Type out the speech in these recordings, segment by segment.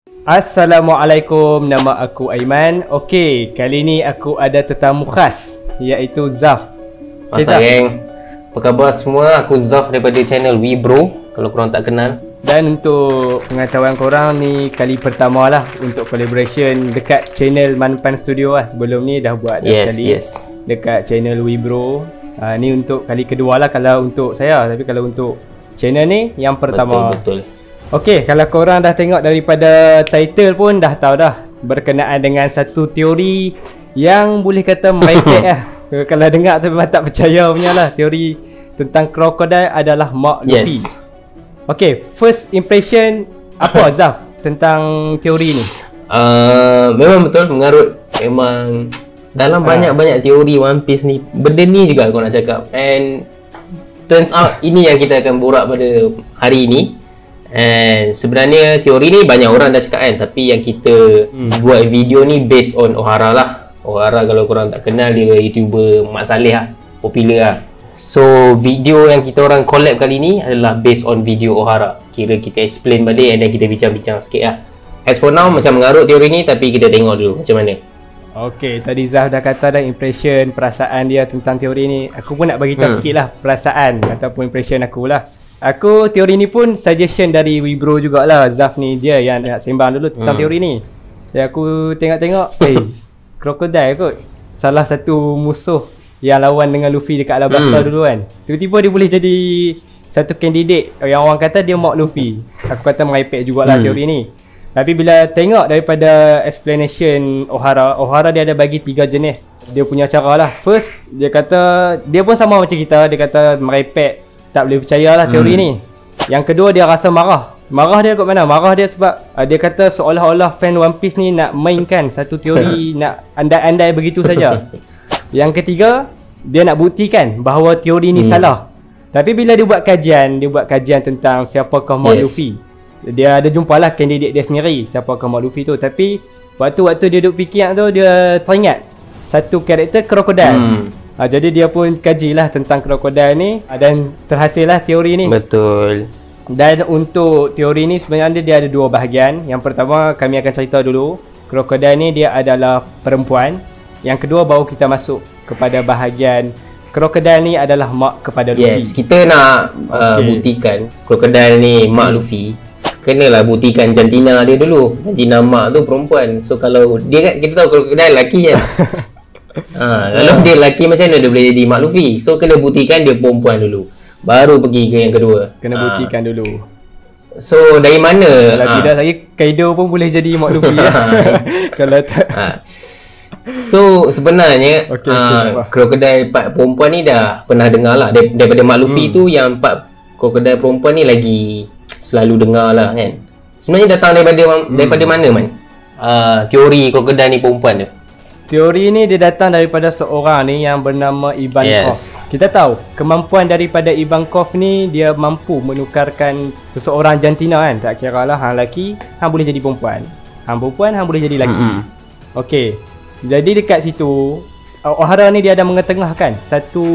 Assalamualaikum, nama aku Aiman. Okey, kali ni aku ada tetamu khas, iaitu Zaf. Masa geng, apa khabar semua? Aku Zaf daripada channel Webro, kalau korang tak kenal. Dan untuk pengetahuan korang, ni kali pertama lah untuk collaboration dekat channel Manpan Studio lah. Sebelum ni dah buat sekali dekat channel Webro. Ni untuk kali kedua lah kalau untuk saya. Tapi kalau untuk channel ni yang pertama. Betul. Okey, kalau korang dah tengok daripada title pun dah tahu dah, berkenaan dengan satu teori yang boleh kata merepek lah. Kalau dengar tu memang tak percaya punya lah. Teori tentang krokodil adalah Mak Luffy. Okey, first impression apa Zaf tentang teori ni? Memang betul, mengarut. Memang dalam banyak-banyak teori One Piece ni, benda ni juga aku nak cakap. And turns out ini yang kita akan borak pada hari ini. And sebenarnya teori ni banyak orang dah cakap kan, tapi yang kita buat video ni based on Ohara lah. Ohara kalau korang tak kenal, dia YouTuber Mak Saleh lah, popular lah. So video yang kita orang collab kali ni adalah based on video Ohara. Kira kita explain balik and then kita bincang-bincang sikit lah. As for now macam mengarut teori ni, tapi kita tengok dulu macam mana. Okey, tadi Zaf dah kata dah impression, perasaan dia tentang teori ni. Aku pun nak bagi tahu sikit lah perasaan ataupun impression aku lah. Aku teori ni pun suggestion dari Webro jugalah. Zaf ni dia yang nak sembang dulu tentang teori ni. Jadi aku tengok-tengok, krokodil kot salah satu musuh yang lawan dengan Luffy dekat Alabasta dulu kan. Tiba-tiba dia boleh jadi satu kandidat yang orang kata dia Mak Luffy. Aku kata merepek jugalah teori ni. Tapi bila tengok daripada explanation Ohara dia ada bagi 3 jenis dia punya cara lah. First, dia kata dia pun sama macam kita. Dia kata merepek, tak boleh percayalah teori ni. Yang kedua, dia rasa marah. Marah dia kat mana? Marah dia sebab dia kata seolah-olah fan One Piece ni nak mainkan satu teori, nak andai-andai begitu saja. Yang ketiga, dia nak buktikan bahawa teori ni salah. Tapi bila dia buat kajian tentang siapakah Mak Luffy, dia ada jumpalah kandidat dia sendiri, siapakah Mak Luffy tu. Tapi waktu dia duduk fikir tu, dia teringat satu karakter krokodil. Jadi dia pun kajilah tentang krokodil ni dan terhasillah teori ni. Betul. Dan untuk teori ni sebenarnya dia ada 2 bahagian. Yang pertama kami akan cerita dulu, krokodil ni dia adalah perempuan. Yang kedua baru kita masuk kepada bahagian krokodil ni adalah mak kepada Luffy. Yes, kita nak buktikan krokodil ni Mak Luffy. Kenalah buktikan jantina dia dulu. Jantina mak tu perempuan. So kalau dia kan, kita tahu krokodil lelaki je. Kalau dia lelaki macam mana dia boleh jadi Mak Luffy? So kena buktikan dia perempuan dulu, baru pergi ke yang kedua. Kena buktikan dulu. So dari mana? Kalau tidak lagi Kaido pun boleh jadi Mak Luffy ya. Kalau tak. So sebenarnya krokodil part perempuan ni dah pernah dengar lah daripada Mak Luffy tu. Yang part krokodil perempuan ni lagi selalu dengar lah kan. Sebenarnya datang daripada mana man? Teori krokodil ni perempuan tu. Teori ni dia datang daripada seorang ni yang bernama Ivankov. Kita tahu kemampuan daripada Ivankov ni, dia mampu menukarkan seseorang jantina kan. Tak kira lah hang lelaki, hang boleh jadi perempuan. Hang perempuan, hang boleh jadi lelaki. Okey. Jadi dekat situ Ohara ni dia ada mengetengahkan satu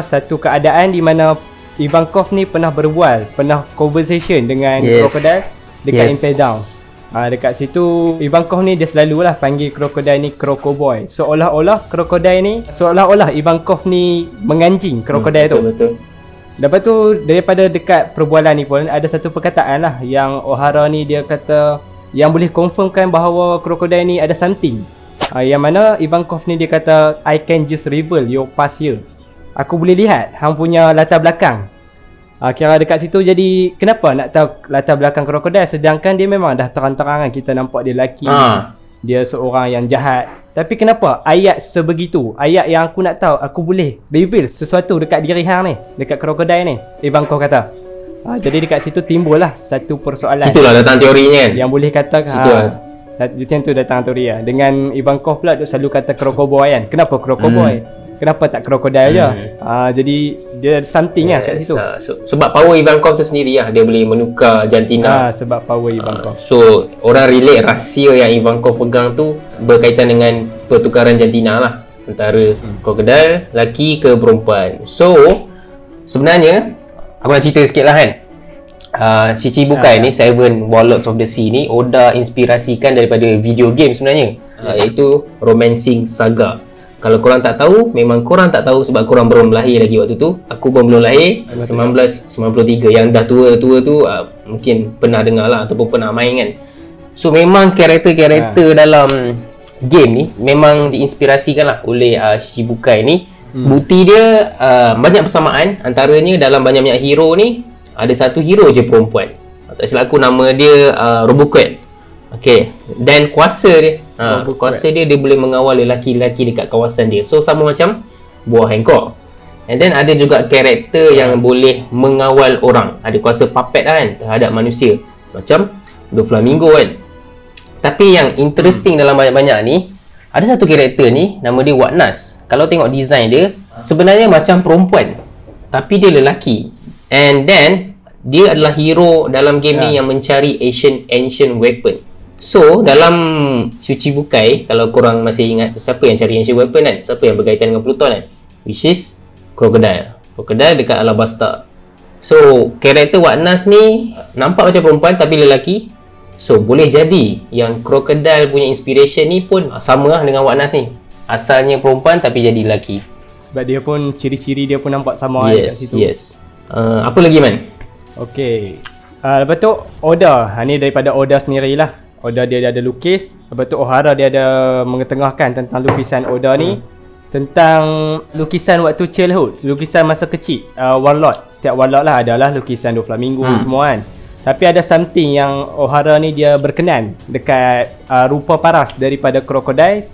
satu keadaan di mana Ivankov ni pernah berbual, pernah conversation dengan krokodil dekat Impel Down. Dekat situ Ivankov ni dia selalulah panggil krokodil ni Krokoboy. Seolah-olah krokodil ni, seolah-olah Ivankov ni menganjing krokodil tu. Betul. Lepas tu daripada dekat perbualan ni pun ada satu perkataan lah yang Ohara ni dia kata yang boleh confirmkan bahawa krokodil ni ada something. Yang mana Ivankov ni dia kata, I can just reveal your past here. Aku boleh lihat hang punya latar belakang. Kira dekat situ jadi kenapa nak tahu latar belakang krokodil, sedangkan dia memang dah terang-terangan kita nampak dia lelaki. Dia seorang yang jahat. Tapi kenapa ayat sebegitu? Ayat yang aku nak tahu, aku boleh reveal sesuatu dekat diri hang ni, dekat krokodil ni, Ivankov kata. Jadi dekat situ timbullah satu persoalan. Situlah datang teorinya kan. Yang boleh kata tu datang teori lah. Dengan Ivankov pula dia selalu kata Krokoboy kan. Kenapa Krokoboy? Kenapa tak krokodil je? Jadi dia ada something lah kat situ. Sebab power Ivankov tu sendiri lah, dia boleh menukar jantina. Sebab power Ivankov. So orang relate rahsia yang Ivankov pegang tu berkaitan dengan pertukaran jantina lah, antara krokodil lelaki ke perempuan. So sebenarnya aku nak cerita sikit lah kan. Shichibukai ni, Seven Warlords of the Sea ni, Oda inspirasikan daripada video game sebenarnya, iaitu Romancing Saga. Kalau korang tak tahu, memang korang tak tahu sebab korang belum lahir lagi waktu tu. Aku pun belum lahir, 1993. Yang dah tua-tua tu mungkin pernah dengar lah ataupun pernah main kan. So memang karakter-karakter dalam game ni memang diinspirasikan lah oleh Shichibukai ni. Bukti dia banyak persamaan, antaranya dalam banyak-banyak hero ni ada satu hero je perempuan. Tak silap aku nama dia Robocat. Okay. Dan kuasa dia kuasa dia boleh mengawal lelaki-lelaki dekat kawasan dia. So sama macam buah Hancock. And then ada juga karakter yang boleh mengawal orang. Ada kuasa puppet kan terhadap manusia. Macam Doflamingo kan. Tapi yang interesting dalam banyak-banyak ni, ada satu karakter ni nama dia Watnas. Kalau tengok design dia, sebenarnya macam perempuan, tapi dia lelaki. And then dia adalah hero dalam game ni yang mencari ancient weapon. So dalam Shichibukai, kalau korang masih ingat siapa yang cari ancient weapon kan, siapa yang berkaitan dengan Pluton kan, which is Crocodile dekat Alabasta. So karakter Watnas ni nampak macam perempuan tapi lelaki. So boleh jadi yang Crocodile punya inspiration ni pun sama lah dengan Watnas ni, asalnya perempuan tapi jadi lelaki. Sebab dia pun ciri-ciri dia pun nampak sama kat situ. Yes. Apa lagi Man? Okey. Lepas tu Oda, ni daripada Oda sendirilah. Oda dia ada lukis. Lepas tu Ohara dia ada mengetengahkan tentang lukisan Oda ni, tentang lukisan waktu childhood, lukisan masa kecil. Warlord, setiap Warlord lah adalah lukisan Doflamingo semua kan. Tapi ada something yang Ohara ni dia berkenan dekat rupa paras daripada Crocodile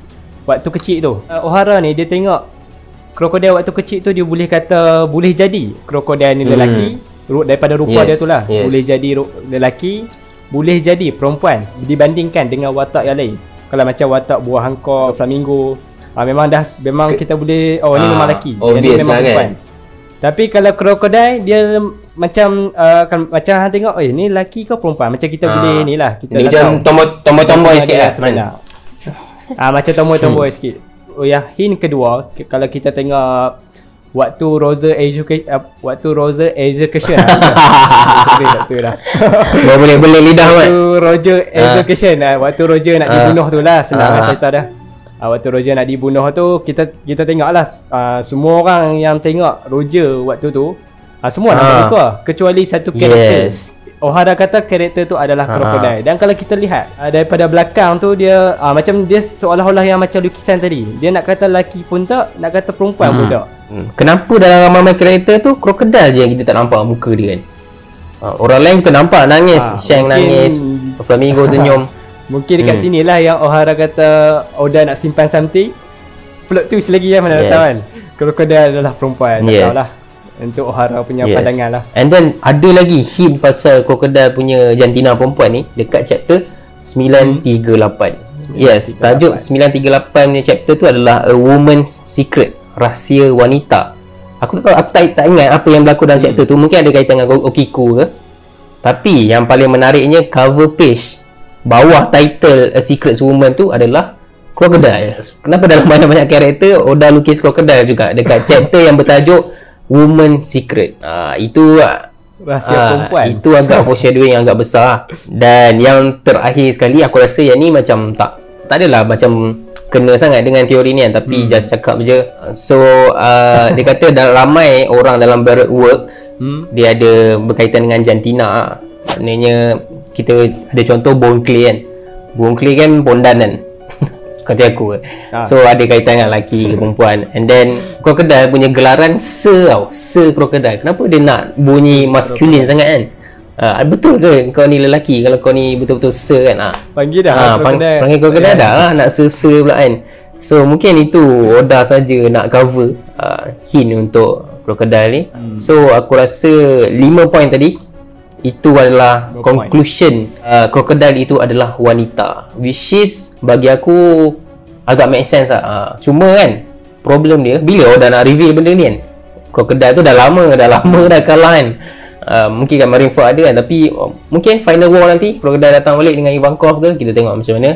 waktu kecil tu. Ohara ni dia tengok Crocodile waktu kecil tu, dia boleh kata boleh jadi Crocodile ni lelaki daripada rupa dia tu lah. Boleh jadi lelaki, boleh jadi perempuan dibandingkan dengan watak yang lain. Kalau macam watak buah Hancock, Flamingo, memang kita boleh ni memang lelaki, yang ni memang perempuan. Tapi kalau Crocodile dia macam macam hang tengok ni lelaki ke perempuan, macam kita boleh ni lah, kita macam tomboy sikit lah sebenarnya. Macam tomboy sikit. Yang hint kedua, kalau kita tengok waktu Rosa Education, betul lah. boleh lidah kan. Waktu Roger Education, waktu Roger nak dibunuh tu lah, senang lah cerita dah. Waktu Roger nak dibunuh tu, kita tengok lah, semua orang yang tengok Roger waktu tu, semua nampak muka kecuali satu karakter. Ohara kata karakter tu adalah Crocodile. Dan kalau kita lihat daripada belakang tu, dia macam dia seolah-olah yang macam lukisan tadi, dia nak kata lelaki pun tak, nak kata perempuan pun tak. Kenapa dalam ramai karakter tu Crocodile je yang kita tak nampak muka dia kan? Orang lain kita nampak nangis, Shank nangis, Flamingo senyum. Mungkin dekat sini lah yang Ohara kata Oda nak simpan something. Plot twist lagi yang mana tahu kan, Crocodile adalah perempuan. Tak tahu lah, untuk Ohara punya pandangan lah. And then ada lagi hint pasal Crocodile punya jantina perempuan ni dekat chapter 938. Tajuk 938 punya chapter tu adalah A Woman's Secret, rahsia wanita. Aku tak ingat apa yang berlaku dalam chapter tu. Mungkin ada kaitan dengan Okiku ke. Tapi yang paling menariknya, cover page bawah title A Secret Woman tu adalah Crocodile. Kenapa dalam banyak-banyak karakter Oda lukis Crocodile juga dekat chapter yang bertajuk Woman Secret. Itu rahsia perempuan. Itu agak foreshadowing yang agak besar. Dan yang terakhir sekali, aku rasa yang ni macam tak adalah macam kena sangat dengan teori ni kan, tapi just cakap je. So dia kata ramai orang dalam Barrack Work dia ada berkaitan dengan jantina. Maknanya kita ada contoh Bone Clay kan. Bone Clay kan bondan kan, kata aku. So ada kaitan dengan lelaki ke perempuan. And then Crocodile punya gelaran Sir Crocodile. Kenapa dia nak bunyi maskulin sangat kan? Betul ke kau ni lelaki kalau kau ni betul-betul Sir kan? Panggil dah Crocodile. Panggil Crocodile dah lah, nak Sir pula kan. So mungkin itu Oda saja nak cover hint untuk Crocodile ni. So aku rasa 5 point tadi itu adalah conclusion. Crocodile itu adalah wanita, which is bagi aku agak make sense lah. Cuma kan problem dia, bila Oda nak reveal benda ni kan, Crocodile tu dah lama dah kalah kan. Mungkin kan Marineford ada kan, tapi mungkin final war nanti Crocodile datang balik dengan Ivankov ke, kita tengok macam mana.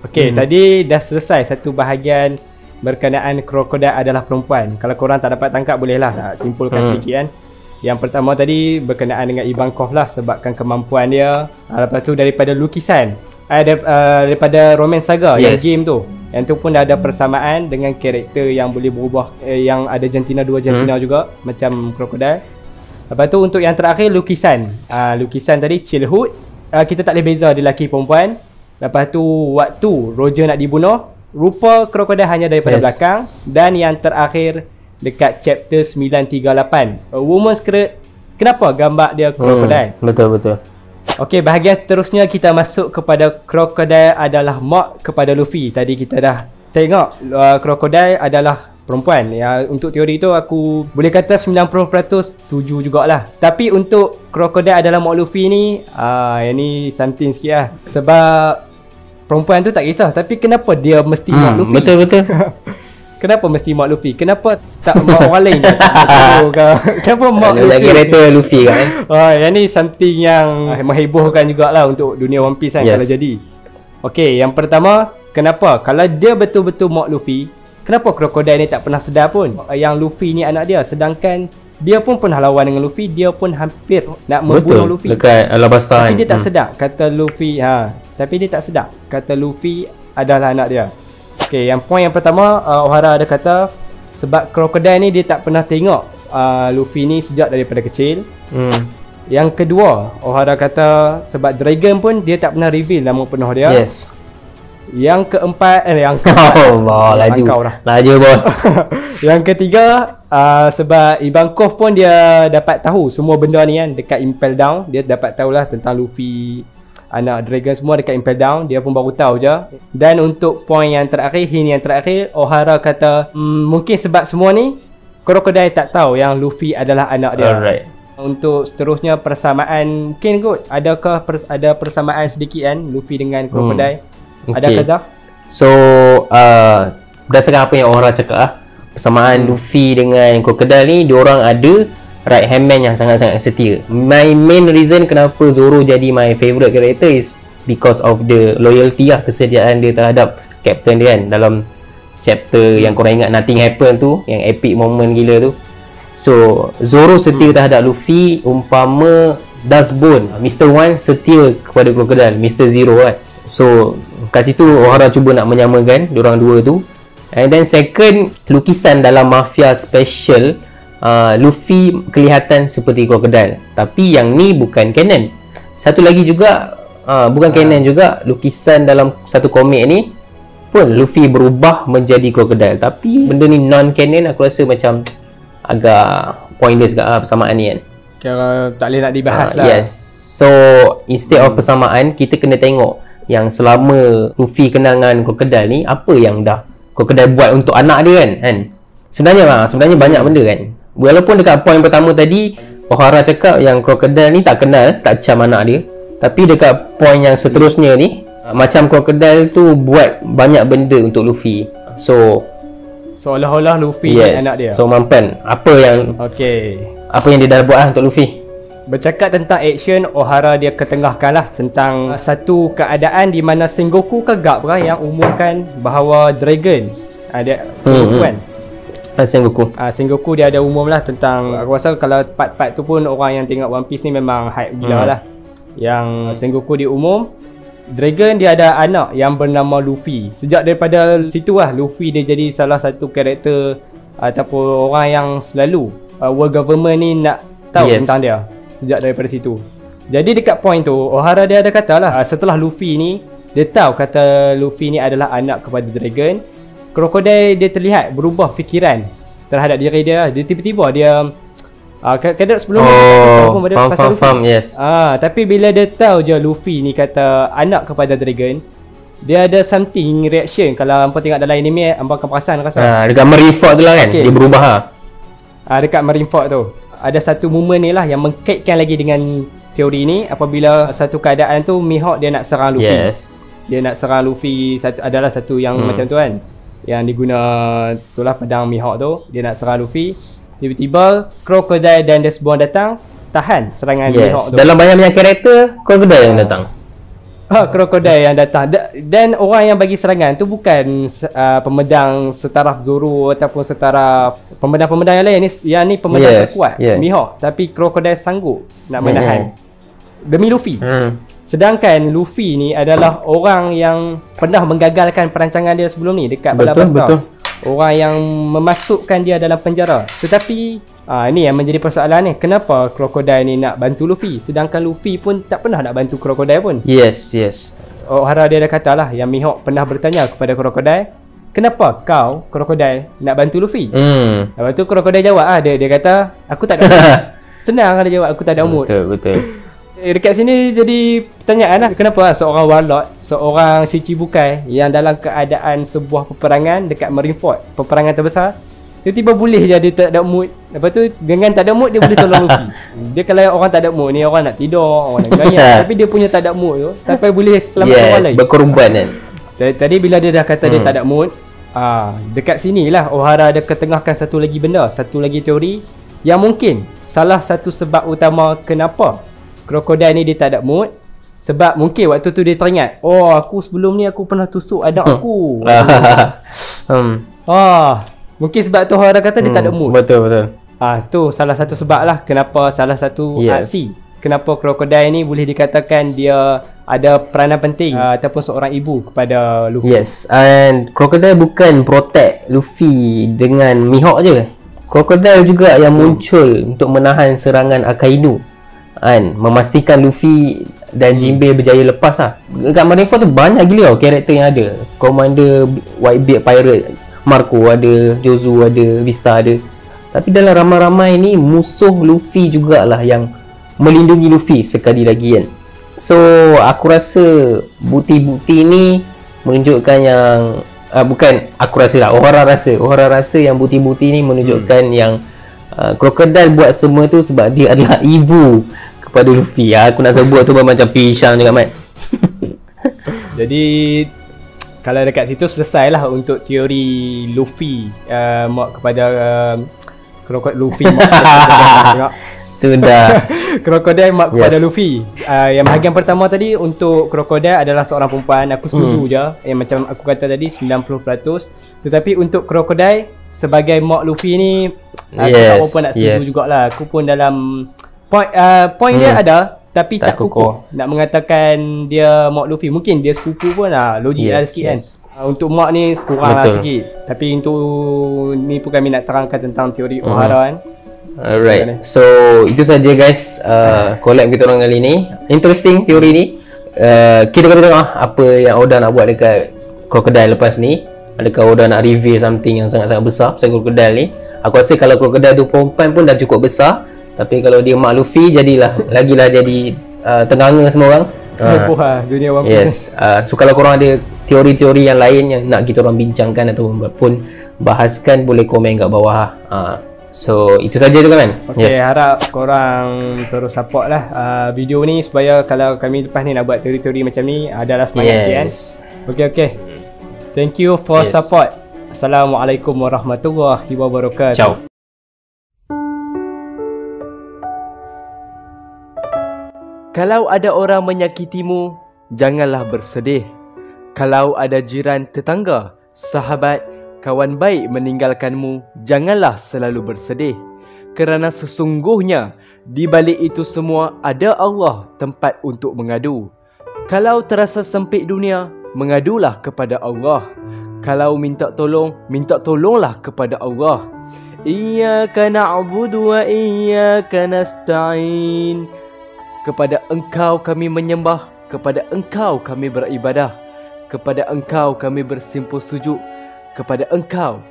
Okey, tadi dah selesai satu bahagian berkenaan Crocodile adalah perempuan. Kalau korang tak dapat tangkap, bolehlah tak simpulkan sedikit kan. Yang pertama tadi berkenaan dengan Ivankov lah, sebabkan kemampuan dia. Lepas tu daripada lukisan, daripada Romance Saga yang game tu. Yang tu pun ada persamaan dengan karakter yang boleh berubah, yang ada jantina, dua jantina juga macam Crocodile. Lepas tu untuk yang terakhir lukisan. Lukisan tadi childhood, kita tak boleh beza dia lelaki perempuan. Lepas tu waktu Roger nak dibunuh, rupa Crocodile hanya daripada belakang. Dan yang terakhir dekat chapter 938, A Woman's Secret, kenapa gambar dia Crocodile. Betul. Okey, bahagian seterusnya kita masuk kepada Crocodile adalah mod kepada Luffy. Tadi kita dah tengok Crocodile adalah perempuan. Ya, untuk teori tu aku boleh kata 90% setuju jugalah. Tapi untuk Crocodile adalah mod Luffy ni, yang ni something sikit lah. Sebab perempuan tu tak kisah, tapi kenapa dia mesti mod Luffy? Betul. Kenapa mesti mod Luffy? Kenapa tak mod orang lain? Kenapa mod Luffy? Karakter Luffy kan. Yang ni something yang menghebohkan jugalah untuk dunia One Piece kan, kalau jadi. Okey, yang pertama, kenapa kalau dia betul-betul mod Luffy, kenapa Crocodile ni tak pernah sedar pun yang Luffy ni anak dia, sedangkan dia pun pernah lawan dengan Luffy, dia pun hampir nak membunuh Luffy dekat Alabasta. Tapi dia tak sedar kata Luffy tapi dia tak sedar kata Luffy adalah anak dia. Okey, yang point yang pertama, O'Hara ada kata sebab Crocodile ni dia tak pernah tengok Luffy ni sejak daripada kecil. Yang kedua, O'Hara kata sebab Dragon pun dia tak pernah reveal nama penuh dia. Yang keempat, Allah, laju bos. Yang ketiga, sebab Ivankov pun dia dapat tahu semua benda ni kan dekat Impel Down. Dia dapat tahulah tentang Luffy, anak Dragon semua dekat Impel Down. Dia pun baru tahu je. Dan untuk point yang terakhir, hint yang terakhir, O'Hara kata mungkin sebab semua ni Crocodile tak tahu yang Luffy adalah anak dia. Alright. Untuk seterusnya persamaan, mungkin kot adakah ada persamaan sedikit kan Luffy dengan Crocodile? Adakah Zaf? So berdasarkan apa yang O'Hara cakap persamaan Luffy dengan Crocodile ni, diorang ada right hand man yang sangat-sangat setia. My main reason kenapa Zoro jadi my favourite character is because of the loyalty lah, kesetiaan dia terhadap captain dia kan. Dalam chapter yang korang ingat Nothing Happened tu, yang epic moment gila tu. So Zoro setia terhadap Luffy umpama Dustbone, Mr. One setia kepada Crocodile, Mr. Zero kan. So kat situ O'Hara cuba nak menyamakan diorang dua tu. And then second, lukisan dalam Mafia Special, Luffy kelihatan seperti Crocodile, tapi yang ni bukan canon. Satu lagi juga bukan canon juga, lukisan dalam satu komik ni pun Luffy berubah menjadi Crocodile, tapi benda ni non canon. Aku rasa macam agak pointless kat persamaan ni kan. Kalau tak boleh nak dibahas lah. Yes. So instead of persamaan, kita kena tengok yang selama Luffy kenal dengan Crocodile ni, apa yang dah Crocodile buat untuk anak dia kan. Sebenarnya banyak benda kan. Walaupun dekat point pertama tadi O'Hara cakap yang Crocodile ni tak kenal, tak cam anak dia, tapi dekat point yang seterusnya ni macam Crocodile tu buat banyak benda untuk Luffy. So seolah-olah Luffy anak dia. So mampan apa yang dia dah buat lah untuk Luffy. Bercakap tentang action, O'Hara dia ketengahkan lah tentang satu keadaan di mana Sengoku kegap kan yang umumkan bahawa Dragon ada kan. Sengoku dia ada umum lah tentang, aku rasa kalau part-part tu pun orang yang tengok One Piece ni memang hype gila lah. Yang Sengoku dia umum, Dragon dia ada anak yang bernama Luffy. Sejak daripada situ lah Luffy dia jadi salah satu karakter ataupun orang yang selalu world government ni nak tahu tentang dia. Sejak daripada situ. Jadi dekat point tu O'Hara dia ada kata lah, setelah Luffy ni dia tahu kata Luffy ni adalah anak kepada Dragon, Crocodile dia terlihat berubah fikiran terhadap diri dia. Dia tiba-tiba dia kadang sebelum faham, yes. Tapi bila dia tahu je Luffy ni kata anak kepada Dragon, dia ada something reaction. Kalau hampa tengok dalam anime, hampa akan perasan rasa. Dekat Marineford tu lah kan, dia berubah dekat Marineford tu ada satu momen ni lah yang mengkaitkan lagi dengan teori ni. Apabila satu keadaan tu Mihawk dia nak serang Luffy. Dia nak serang Luffy, adalah satu yang macam tu kan, yang diguna itulah pedang Mihawk tu. Dia nak serang Luffy, tiba-tiba Crocodile dan Dustbone datang tahan serangan Mihawk tu. Dalam banyak-banyak karakter Crocodile yang datang. Krokodil yang datang. Dan orang yang bagi serangan tu bukan pemedang setaraf Zoro ataupun setaraf pemedang-pemedang yang lain. Yang ni pemedang terkuat, Mihawk. Tapi krokodil sanggup nak menahan demi Luffy. Sedangkan Luffy ni adalah orang yang pernah menggagalkan perancangan dia sebelum ni dekat Alabasta. Orang yang memasukkan dia dalam penjara. Tetapi ini yang menjadi persoalan ni. Kenapa krokodil ni nak bantu Luffy, sedangkan Luffy pun tak pernah nak bantu krokodil pun. Yes. O'Hara dia dah kata lah, yang Mihawk pernah bertanya kepada krokodil, kenapa kau krokodil nak bantu Luffy? Lepas tu krokodil jawab dia kata, aku tak ada mood. Senang dia jawab, aku tak ada mood. Betul. Dekat sini jadi pertanyaan lah, kenapa seorang warlord, seorang Shichibukai yang dalam keadaan sebuah peperangan dekat Marineford, peperangan terbesar, tiba-tiba boleh je dia tak ada mood. Lepas tu dengan tak ada mood dia boleh tolong Luffy. Dia kalau orang tak ada mood ni, orang nak tidur, orang nak gaya, tapi dia punya tak ada mood tu sampai boleh selamatkan orang lain. Berkorban kan. Tadi bila dia dah kata dia tak ada mood, dekat sinilah O'Hara ada ketengahkan satu lagi benda, satu lagi teori yang mungkin salah satu sebab utama kenapa krokodil ni dia tak ada mood. Sebab mungkin waktu tu dia teringat, aku sebelum ni aku pernah tusuk anak aku. Mungkin sebab tu orang kata dia tak ada mood. Betul. Tu salah satu sebab lah kenapa, salah satu aksi kenapa krokodil ni boleh dikatakan dia ada peranan penting ataupun seorang ibu kepada Luffy. Yes, and krokodil bukan protect Luffy dengan Mihawk je. Krokodil juga yang muncul untuk menahan serangan Akainu kan, memastikan Luffy dan Jinbei berjaya lepas lah. Dekat Marineford tu banyak gila karakter yang ada. Commander Whitebeard Pirate, Marco ada, Jozu ada, Vista ada. Tapi dalam ramai-ramai ni musuh Luffy jugalah yang melindungi Luffy sekali lagi kan. So aku rasa bukti-bukti ni menunjukkan yang bukan aku rasa lah, O'Hara rasa yang bukti-bukti ni menunjukkan yang krokodil buat semua tu sebab dia adalah ibu kepada Luffy. Aku nak sebut tu macam pisang juga Mat. Jadi kalau dekat situ selesai lah untuk teori Luffy mak kepada Luffy mak tengok sudah. Krokodil mak kepada Luffy. Yang bahagian pertama tadi untuk krokodil adalah seorang perempuan. Aku setuju je. Yang macam aku kata tadi 90%. Tetapi untuk krokodil sebagai mak Luffy ni aku tak apa nak setuju jugalah. Aku pun dalam point dia ada tapi tak kukuh nak mengatakan dia mak Luffy. Mungkin dia sepupu pun logik lah sikit kan. Untuk mak ni kurang lah sikit. Tapi untuk ni pun kami nak terangkan tentang teori O'Hara kan. Alright, so itu saja guys collab kita orang kali ni. Interesting teori ni. Kita kena tengok apa yang Oda nak buat dekat krokodil lepas ni. Adakah Oda nak reveal something yang sangat-sangat besar pasal krokodil ni. Aku rasa kalau krokodil tu perempuan pun dah cukup besar, tapi kalau dia mak Luffy jadilah lagilah jadi tenganga semua orang. Dunia One Yes. Piece. So kalau korang ada teori-teori yang lain yang nak kita orang bincangkan ataupun bahaskan, boleh komen kat bawah. So itu saja tu kan. Okay, harap korang terus support lah video ni supaya kalau kami lepas ni nak buat teori-teori macam ni adalah semangat sikit kan. Okay. Thank you for support. Assalamualaikum warahmatullahi wabarakatuh. Ciao. Kalau ada orang menyakitimu, janganlah bersedih. Kalau ada jiran, tetangga, sahabat, kawan baik meninggalkanmu, janganlah selalu bersedih. Kerana sesungguhnya di balik itu semua ada Allah, tempat untuk mengadu. Kalau terasa sempit dunia, mengadulah kepada Allah. Kalau minta tolong, minta tolonglah kepada Allah. Iyyaka na'budu wa iyyaka nasta'in. Kepada Engkau kami menyembah, kepada Engkau kami beribadah, kepada Engkau kami bersimpuh sujud, kepada Engkau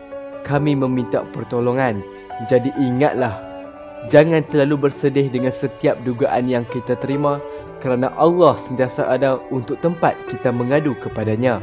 kami meminta pertolongan. Jadi ingatlah, jangan terlalu bersedih dengan setiap dugaan yang kita terima, kerana Allah sentiasa ada untuk tempat kita mengadu kepadanya.